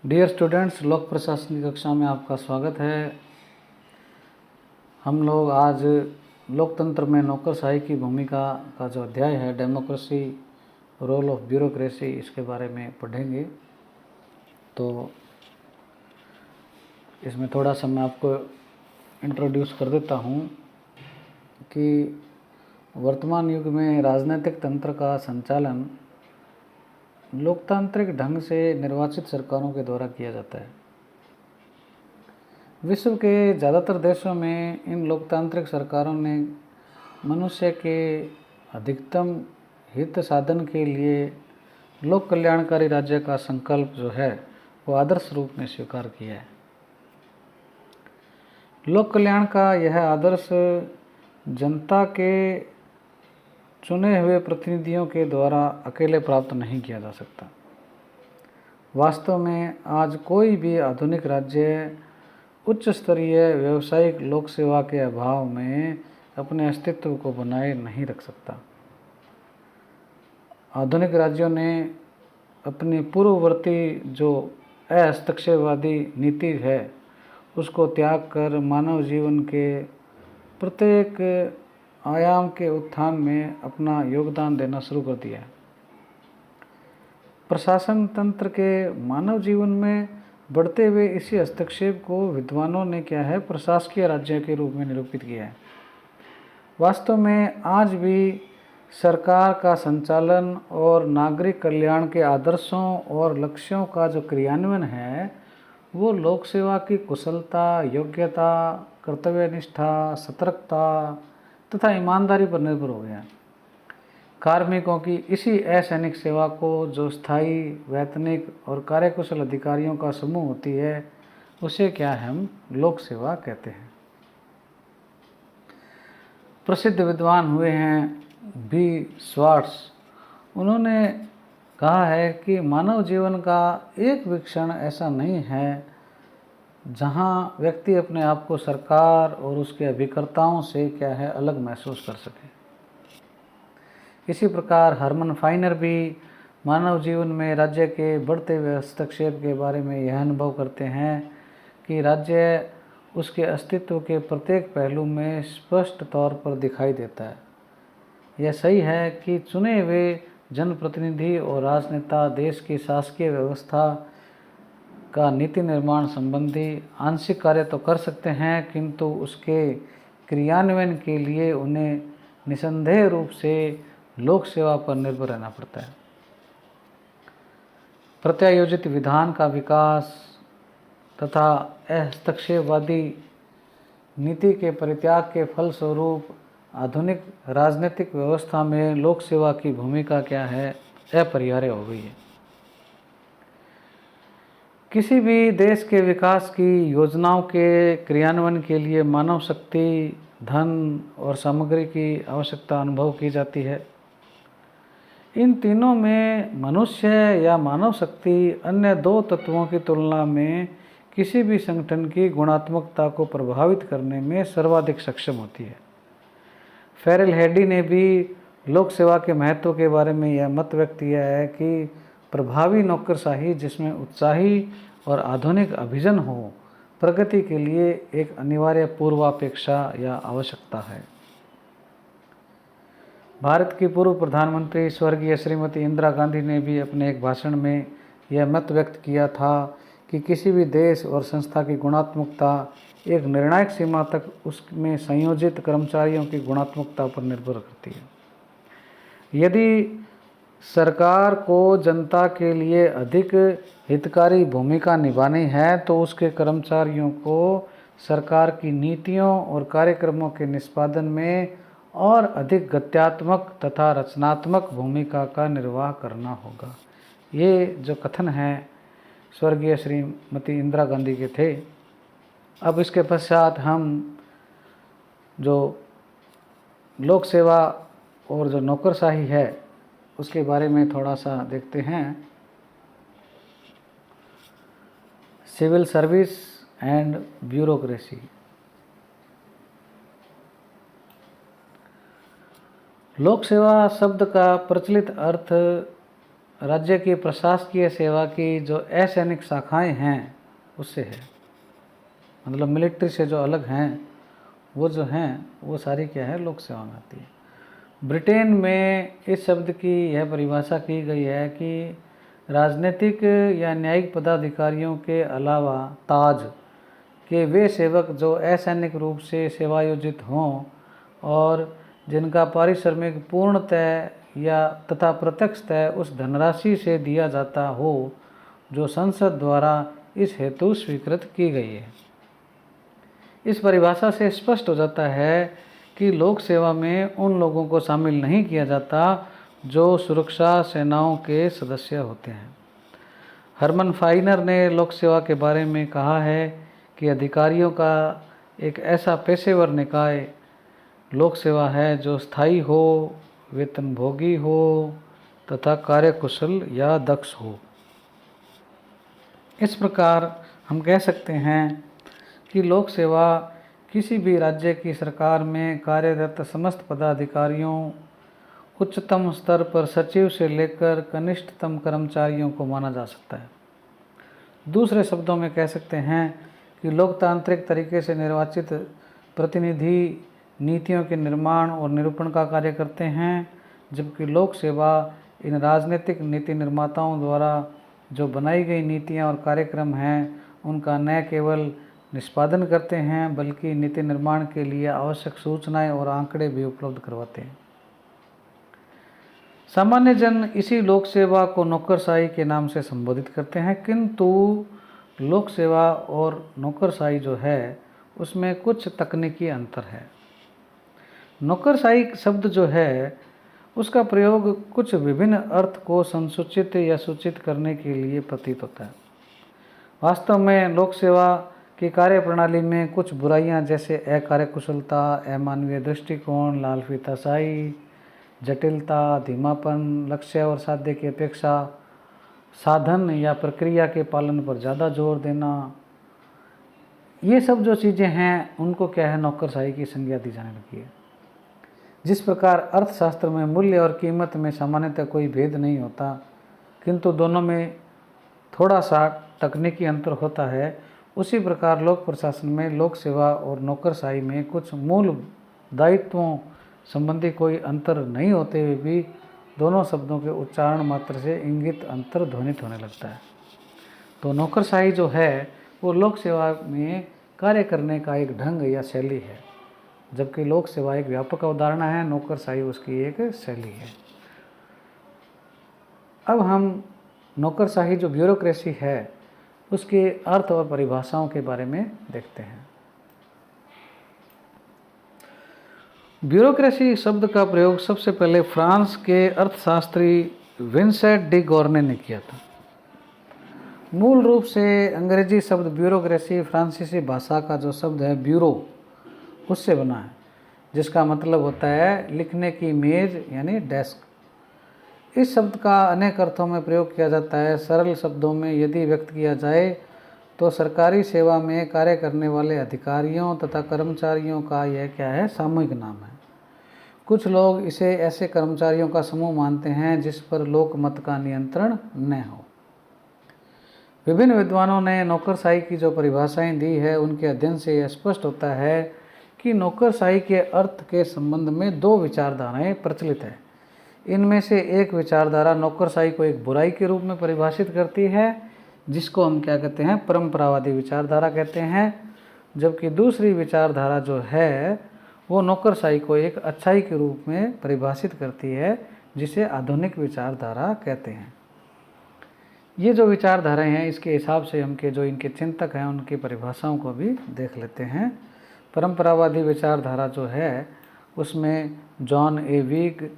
Dear students, लोक प्रशासन की कक्षा में आपका स्वागत है। हम लोग आज लोकतंत्र में नौकरशाही की भूमिका का जो अध्याय है, डेमोक्रेसी रोल ऑफ ब्यूरोक्रेसी, इसके बारे में पढ़ेंगे। तो इसमें थोड़ा सा मैं आपको इंट्रोड्यूस कर देता हूँ कि वर्तमान युग में राजनीतिक तंत्र का संचालन लोकतांत्रिक ढंग से निर्वाचित सरकारों के द्वारा किया जाता है। विश्व के ज़्यादातर देशों में इन लोकतांत्रिक सरकारों ने मनुष्य के अधिकतम हित साधन के लिए लोक कल्याणकारी राज्य का संकल्प जो है वो आदर्श रूप में स्वीकार किया है। लोक कल्याण का यह आदर्श जनता के चुने हुए प्रतिनिधियों के द्वारा अकेले प्राप्त नहीं किया जा सकता। वास्तव में आज कोई भी आधुनिक राज्य उच्च स्तरीय व्यावसायिक लोक सेवा के अभाव में अपने अस्तित्व को बनाए नहीं रख सकता। आधुनिक राज्यों ने अपनी पूर्ववर्ती जो अहस्तक्षेपवादी नीति है उसको त्याग कर मानव जीवन के प्रत्येक आयाम के उत्थान में अपना योगदान देना शुरू कर दिया है। प्रशासन तंत्र के मानव जीवन में बढ़ते हुए इसी हस्तक्षेप को विद्वानों ने क्या है, प्रशासकीय राज्य के रूप में निरूपित किया है। वास्तव में आज भी सरकार का संचालन और नागरिक कल्याण के आदर्शों और लक्ष्यों का जो क्रियान्वयन है वो लोक सेवा की कुशलता, योग्यता, कर्तव्यनिष्ठा, सतर्कता तथा ईमानदारी पर निर्भर हो गया। कार्मिकों की इसी असैनिक सेवा को जो स्थायी, वैतनिक और कार्यकुशल अधिकारियों का समूह होती है उसे क्या है, हम लोक सेवा कहते हैं। प्रसिद्ध विद्वान हुए हैं बी स्वार्ट्स। उन्होंने कहा है कि मानव जीवन का एक भी क्षण ऐसा नहीं है जहां व्यक्ति अपने आप को सरकार और उसके अभिकर्ताओं से क्या है, अलग महसूस कर सके। इसी प्रकार हरमन फाइनर भी मानव जीवन में राज्य के बढ़ते हुए हस्तक्षेप के बारे में यह अनुभव करते हैं कि राज्य उसके अस्तित्व के प्रत्येक पहलू में स्पष्ट तौर पर दिखाई देता है। यह सही है कि चुने हुए जनप्रतिनिधि और राजनेता देश की शासकीय व्यवस्था का नीति निर्माण संबंधी आंशिक कार्य तो कर सकते हैं, किंतु उसके क्रियान्वयन के लिए उन्हें निसंदेह रूप से लोक सेवा पर निर्भर रहना पड़ता है। प्रत्यायोजित विधान का विकास तथा हस्तक्षेपवादी नीति के परित्याग के फलस्वरूप आधुनिक राजनीतिक व्यवस्था में लोक सेवा की भूमिका क्या है, अपरिहार्य हो गई है। किसी भी देश के विकास की योजनाओं के क्रियान्वयन के लिए मानव शक्ति, धन और सामग्री की आवश्यकता अनुभव की जाती है। इन तीनों में मनुष्य या मानव शक्ति अन्य दो तत्वों की तुलना में किसी भी संगठन की गुणात्मकता को प्रभावित करने में सर्वाधिक सक्षम होती है। फेरेल हेडी ने भी लोक सेवा के महत्व के बारे में यह मत व्यक्त किया है कि प्रभावी नौकरशाही जिसमें उत्साही और आधुनिक अभिजन हो, प्रगति के लिए एक अनिवार्य पूर्वापेक्षा या आवश्यकता है। भारत की पूर्व प्रधानमंत्री स्वर्गीय श्रीमती इंदिरा गांधी ने भी अपने एक भाषण में यह मत व्यक्त किया था कि किसी भी देश और संस्था की गुणात्मकता एक निर्णायक सीमा तक उसमें संयोजित कर्मचारियों की गुणात्मकता पर निर्भर करती है। यदि सरकार को जनता के लिए अधिक हितकारी भूमिका निभानी है तो उसके कर्मचारियों को सरकार की नीतियों और कार्यक्रमों के निष्पादन में और अधिक गत्यात्मक तथा रचनात्मक भूमिका का निर्वाह करना होगा। ये जो कथन है स्वर्गीय श्रीमती इंदिरा गांधी के थे। अब इसके पश्चात हम जो लोक सेवा और जो नौकरशाही है उसके बारे में थोड़ा सा देखते हैं। Civil service and bureaucracy. लोक सेवा शब्द का प्रचलित अर्थ राज्य की प्रशासकीय सेवा की जो असैनिक शाखाएं हैं उससे है, मतलब मिलिट्री से जो अलग हैं वो जो हैं वो सारी क्या है, लोक सेवा में आती है। ब्रिटेन में इस शब्द की यह परिभाषा की गई है कि राजनीतिक या न्यायिक पदाधिकारियों के अलावा ताज के वे सेवक जो असैनिक रूप से सेवायोजित हों और जिनका पारिश्रमिक पूर्णतः या तथा प्रत्यक्षतः उस धनराशि से दिया जाता हो जो संसद द्वारा इस हेतु स्वीकृत की गई है। इस परिभाषा से स्पष्ट हो जाता है कि लोक सेवा में उन लोगों को शामिल नहीं किया जाता जो सुरक्षा सेनाओं के सदस्य होते हैं। हरमन फाइनर ने लोक सेवा के बारे में कहा है कि अधिकारियों का एक ऐसा पेशेवर निकाय लोक सेवा है जो स्थायी हो, वेतनभोगी हो तथा कार्यकुशल या दक्ष हो। इस प्रकार हम कह सकते हैं कि लोक सेवा किसी भी राज्य की सरकार में कार्यरत समस्त पदाधिकारियों, उच्चतम स्तर पर सचिव से लेकर कनिष्ठतम कर्मचारियों को माना जा सकता है। दूसरे शब्दों में कह सकते हैं कि लोकतांत्रिक तरीके से निर्वाचित प्रतिनिधि नीतियों के निर्माण और निरूपण का कार्य करते हैं, जबकि लोक सेवा इन राजनीतिक नीति निर्माताओं द्वारा जो बनाई गई नीतियां और कार्यक्रम हैं उनका न केवल निष्पादन करते हैं बल्कि नीति निर्माण के लिए आवश्यक सूचनाएं और आंकड़े भी उपलब्ध करवाते हैं। सामान्य जन इसी लोक सेवा को नौकरशाही के नाम से संबोधित करते हैं, किंतु लोक सेवा और नौकरशाही जो है उसमें कुछ तकनीकी अंतर है। नौकरशाही शब्द जो है उसका प्रयोग कुछ विभिन्न अर्थ को संसूचित या सूचित करने के लिए प्रतीत होता है। वास्तव में लोक सेवा की कार्यप्रणाली में कुछ बुराइयां जैसे अकार्यकुशलता, अमानवीय दृष्टिकोण, लालफीताशाही, जटिलता, धीमापन, लक्ष्य और साध्य की अपेक्षा साधन या प्रक्रिया के पालन पर ज़्यादा जोर देना, ये सब जो चीज़ें हैं उनको क्या है, नौकरशाही की संज्ञा दी जाने लगी है। जिस प्रकार अर्थशास्त्र में मूल्य और कीमत में सामान्यतः कोई भेद नहीं होता, किंतु दोनों में थोड़ा सा तकनीकी अंतर होता है, उसी प्रकार लोक प्रशासन में लोक सेवा और नौकरशाही में कुछ मूल दायित्वों संबंधी कोई अंतर नहीं होते हुए भी दोनों शब्दों के उच्चारण मात्र से इंगित अंतर ध्वनित होने लगता है। तो नौकरशाही जो है वो लोक सेवा में कार्य करने का एक ढंग या शैली है, जबकि लोक सेवा एक व्यापक अवधारणा है, नौकरशाही उसकी एक शैली है। अब हम नौकरशाही जो ब्यूरोक्रेसी है उसके अर्थ और परिभाषाओं के बारे में देखते हैं। ब्यूरोक्रेसी शब्द का प्रयोग सबसे पहले फ्रांस के अर्थशास्त्री विंसेंट डी गॉर्ने ने किया था। मूल रूप से अंग्रेजी शब्द ब्यूरोक्रेसी फ्रांसीसी भाषा का जो शब्द है ब्यूरो उससे बना है, जिसका मतलब होता है लिखने की मेज यानी डेस्क। इस शब्द का अनेक अर्थों में प्रयोग किया जाता है। सरल शब्दों में यदि व्यक्त किया जाए तो सरकारी सेवा में कार्य करने वाले अधिकारियों तथा कर्मचारियों का यह क्या है, सामूहिक नाम है। कुछ लोग इसे ऐसे कर्मचारियों का समूह मानते हैं जिस पर लोक मत का नियंत्रण न हो। विभिन्न विद्वानों ने नौकरशाही की जो परिभाषाएं दी है उनके अध्ययन से यह स्पष्ट होता है कि नौकरशाही के अर्थ के संबंध में दो विचारधाराएं प्रचलित है। इनमें से एक विचारधारा नौकरशाही को एक बुराई के रूप में परिभाषित करती है, जिसको हम क्या कहते हैं, परंपरावादी विचारधारा कहते हैं, जबकि दूसरी विचारधारा जो है वो नौकरशाही को एक अच्छाई के रूप में परिभाषित करती है, जिसे आधुनिक विचारधारा कहते हैं। ये जो विचारधाराएं हैं इसके हिसाब से हम के जो इनके चिंतक हैं उनकी परिभाषाओं को भी देख लेते हैं। परंपरावादी विचारधारा जो है उसमें जॉन ए विग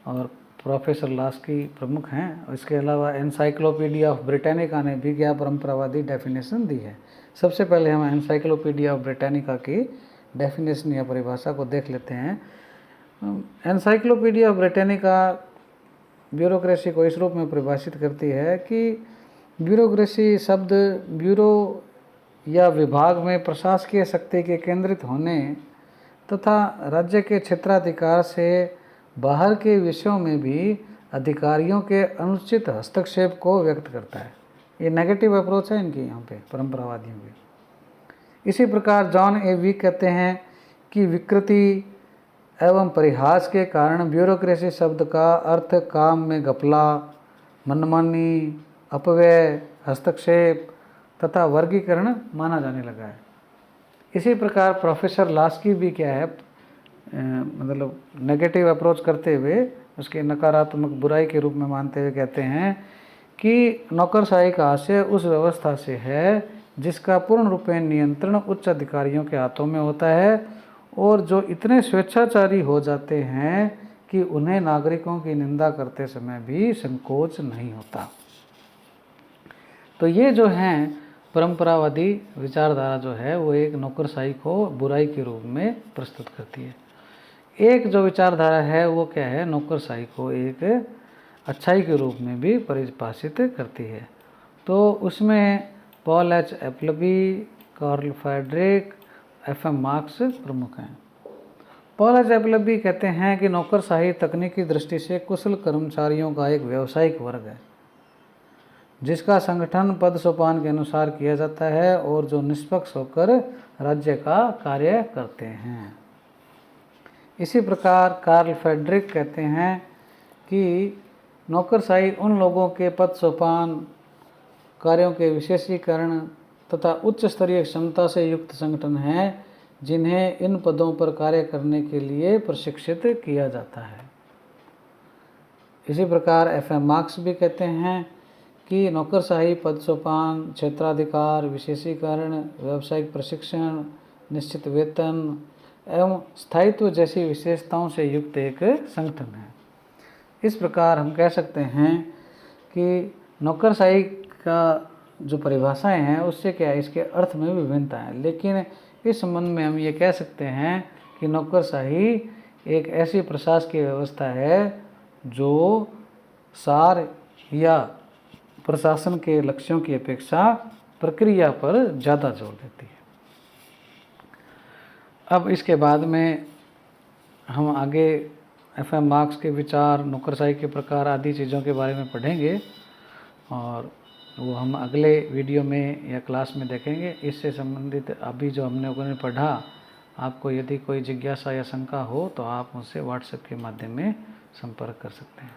और प्रोफेसर लास्की प्रमुख हैं। इसके अलावा एनसाइक्लोपीडिया ऑफ ब्रिटानिका ने भी क्या परंपरावादी डेफिनेशन दी है। सबसे पहले हम एनसाइक्लोपीडिया ऑफ ब्रिटानिका की डेफिनेशन या परिभाषा को देख लेते हैं। एनसाइक्लोपीडिया ऑफ ब्रिटानिका ब्यूरोक्रेसी को इस रूप में परिभाषित करती है कि ब्यूरोक्रेसी शब्द ब्यूरो या विभाग में प्रशासकीय शक्ति के केंद्रित होने तथा राज्य के क्षेत्राधिकार से बाहर के विषयों में भी अधिकारियों के अनुचित हस्तक्षेप को व्यक्त करता है। ये नेगेटिव अप्रोच है इनकी यहाँ पे, परंपरावादियों की। इसी प्रकार जॉन ए वीक कहते हैं कि विकृति एवं परिहास के कारण ब्यूरोक्रेसी शब्द का अर्थ काम में घपला, मनमानी, अपव्यय, हस्तक्षेप तथा वर्गीकरण माना जाने लगा है। इसी प्रकार प्रोफेसर लास्की भी क्या है, मतलब नेगेटिव अप्रोच करते हुए उसके नकारात्मक बुराई के रूप में मानते हुए कहते हैं कि नौकरशाही का आशय उस व्यवस्था से है जिसका पूर्ण रूपेण नियंत्रण उच्च अधिकारियों के हाथों में होता है और जो इतने स्वेच्छाचारी हो जाते हैं कि उन्हें नागरिकों की निंदा करते समय भी संकोच नहीं होता। तो ये जो हैं परंपरावादी विचारधारा जो है वो एक नौकरशाही को बुराई के रूप में प्रस्तुत करती है। एक जो विचारधारा है वो क्या है, नौकरशाही को एक अच्छाई के रूप में भी परिभाषित करती है। तो उसमें Paul H Appleby, Carl Friedrich, F M. Marx प्रमुख हैं। पॉल एच एपलबी कहते हैं कि नौकरशाही तकनीकी दृष्टि से कुशल कर्मचारियों का एक व्यावसायिक वर्ग है जिसका संगठन पद सोपान के अनुसार किया जाता है और जो निष्पक्ष होकर राज्य का कार्य करते हैं। इसी प्रकार कार्ल फ्रेडरिक कहते हैं कि नौकरशाही उन लोगों के पद सोपान, कार्यों के विशेषीकरण तथा उच्च स्तरीय क्षमता से युक्त संगठन है जिन्हें इन पदों पर कार्य करने के लिए प्रशिक्षित किया जाता है। इसी प्रकार एफ.एम. मार्क्स भी कहते हैं कि नौकरशाही पद सोपान, क्षेत्राधिकार, विशेषीकरण, व्यावसायिक प्रशिक्षण, निश्चित वेतन एवं स्थायित्व जैसी विशेषताओं से युक्त एक संगठन है। इस प्रकार हम कह सकते हैं कि नौकरशाही का जो परिभाषाएं हैं उससे क्या है, इसके अर्थ में विभिन्नता है, लेकिन इस संबंध में हम ये कह सकते हैं कि नौकरशाही एक ऐसी प्रशासकीय व्यवस्था है जो सार या प्रशासन के लक्ष्यों की अपेक्षा प्रक्रिया पर ज़्यादा जोर देती है। अब इसके बाद में हम आगे एफ.एम. मार्क्स के विचार, नौकरशाही के प्रकार आदि चीज़ों के बारे में पढ़ेंगे और वो हम अगले वीडियो में या क्लास में देखेंगे। इससे संबंधित अभी जो हमने पढ़ा, आपको यदि कोई जिज्ञासा या शंका हो तो आप मुझसे व्हाट्सएप के माध्यम में संपर्क कर सकते हैं।